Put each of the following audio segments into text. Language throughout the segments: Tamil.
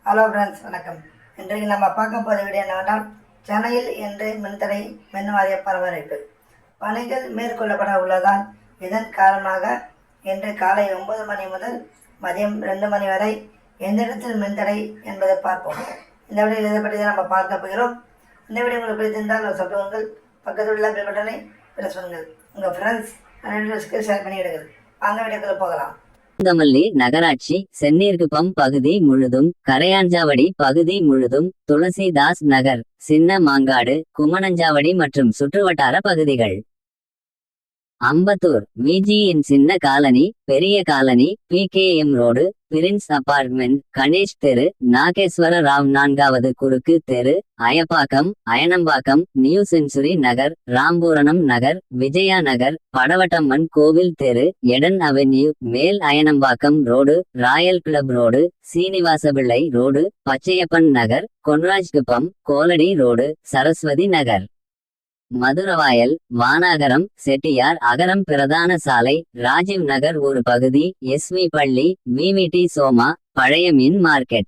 ஹலோ ஃப்ரெண்ட்ஸ், வணக்கம். இன்றைக்கு நம்ம பார்க்க போகிற வீடியோ என்னவென்றால், சென்னையில் இன்று மின்தடை மின் வாரிய பராமரிப்பு பணிகள் மேற்கொள்ளப்பட உள்ளதால் இதன் காரணமாக இன்று காலை 9 மணி முதல் மதியம் 2 மணி வரை எந்த இடத்தில் மின்தடை என்பதை பார்ப்போம். இந்த வீடியோவில் இதை பற்றி தான் நம்ம பார்க்க போகிறோம். இந்த வீடியோ உங்களுக்கு பிடித்திருந்தால் ஒரு சப்ஸ்கிரைப், பக்கத்தில் உள்ள பெல் பட்டனை பிரஸ் பண்ணுங்கள். உங்கள் ஃப்ரெண்ட்ஸ் ரிலேட்டிவ்ஸ்க்கு ஷேர் பண்ணிவிடுங்கள். வாங்க வீடியோக்குள்ள போகலாம். பூந்தமல்லி நகராட்சி செந்நீர்குப்பம் பகுதி முழுதும், கரையாஞ்சாவடி பகுதி முழுதும், துளசிதாஸ் நகர், சின்ன மாங்காடு, குமணஞ்சாவடி மற்றும் சுற்றுவட்டார பகுதிகள். அம்பத்தூர் விஜியின் சின்ன காலனி, பெரிய colony, PKM road, prince apartment, Ganesh தெரு, நாகேஸ்வர ராவ் 4வது குறுக்கு தெரு, அயப்பாக்கம், அயனம்பாக்கம், நியூ செஞ்சுரி நகர், ராம்பூரணம் நகர், விஜயா நகர், படவட்டம்மன் கோவில் தெரு, எடன் அவென்யூ, மேல் Ayanambakkam road, royal club road, Srinivasapillai road, Pachaiyappan Nagar, Konrajkuppam, Koladi road, Saraswathi Nagar, Maduravoyal, Vanagaram, Chettiar Agaram பிரதான சாலை, ராஜீவ் நகர் ஒரு பகுதி, SV பள்ளி, VVT சோமா, பழைய மீன் மார்க்கெட்,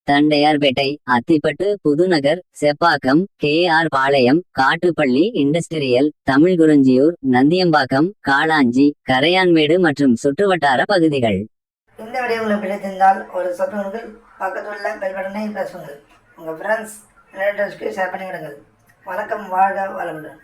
தண்டையார்பேட்டை, அத்திப்பட்டு புதுநகர், செப்பாக்கம், KR பாளையம், காட்டுப்பள்ளி இண்டஸ்ட்ரியல், தமிழ்குறிஞ்சியூர், நந்தியம்பாக்கம், காளாஞ்சி, கரையான்மேடு மற்றும் சுற்றுவட்டார பகுதிகள். இந்த வீடியோ உங்களுக்கு பிடித்திருந்தால் ஒரு சப்ஸ்கிரைப், பக்கத்தில் உள்ள பெல் பட்டனை பிரஸ் பண்ணுங்கள். உங்கள் ஃப்ரெண்ட்ஸ் ரிலேட்டிவ்ஸ்க்கு ஷேர் பண்ணிவிடுங்கள். வணக்கம். வாழ்க வளமுடன்.